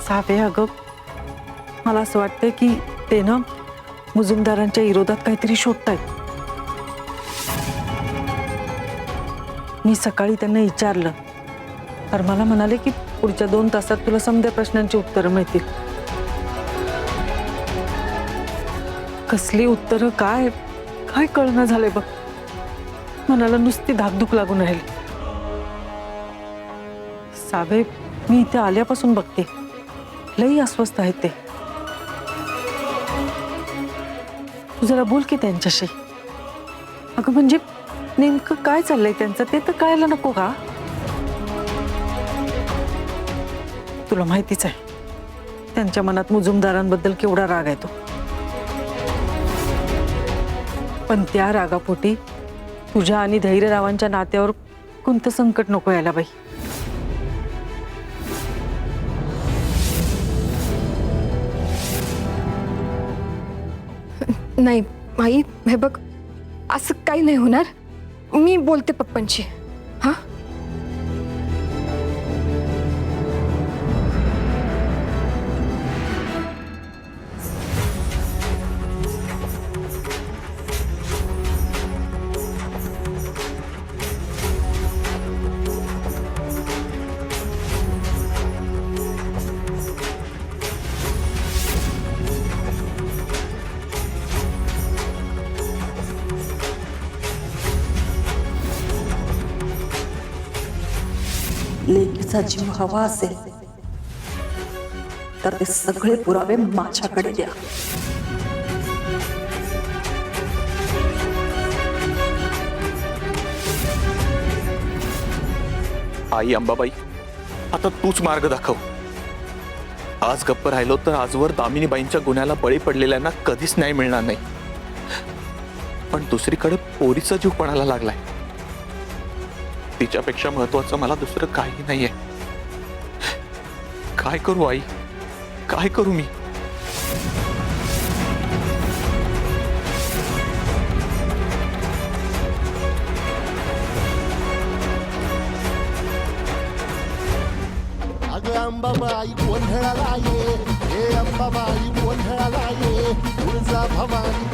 Save अगं, मला असं वाटतंय की ते ना मुजुमदारांच्या विरोधात काहीतरी शोधतायत. मी सकाळी त्यांना विचारलं तर मला म्हणाले की पुढच्या 2 तासात तुला समध्या प्रश्नांची उत्तरं मिळतील. कसली उत्तरं काय काय कळना झालंय बघ. मनाला नुसती धाकधूक लागून राहिली. सावे, मी इथे आल्यापासून बघते लई अस्वस्थ आहेत ते. तू जरा बोल की त्यांच्याशी. अगं म्हणजे नेमकं काय चाललंय त्यांचं ते तर कळायला नको का? तुला माहितीच आहे त्यांच्या मनात मुजुमदारांबद्दल केवढा राग आहे तो. पण त्या रागापोटी तुझ्या आणि धैर्यरावांच्या नात्यावर कोणतं संकट नको यायला बाई. नाही आई, हे बघ असं काही नाही होणार. मी बोलते पप्पांशी. हा लेकीचा जीव हवा असेल तर ते सगळे पुरावे माझ्याकडे द्या. आई अंबाबाई, आता तूच मार्ग दाखव. आज गप्प राहिलो तर आजवर दामिनीबाईंच्या गुन्ह्याला बळी पडलेल्यांना कधीच न्याय मिळणार नाही. पण दुसरीकडे पोरीचा जीव पणाला लागलाय. तिच्यापेक्षा महत्वाचं मला दुसरं काही नाहीये. काय करू आई, काय करू मी? अगं अंबाबाई गोंधळाला ये, हे अंबाबाई गोंधळाला ये, तुळजा भवानी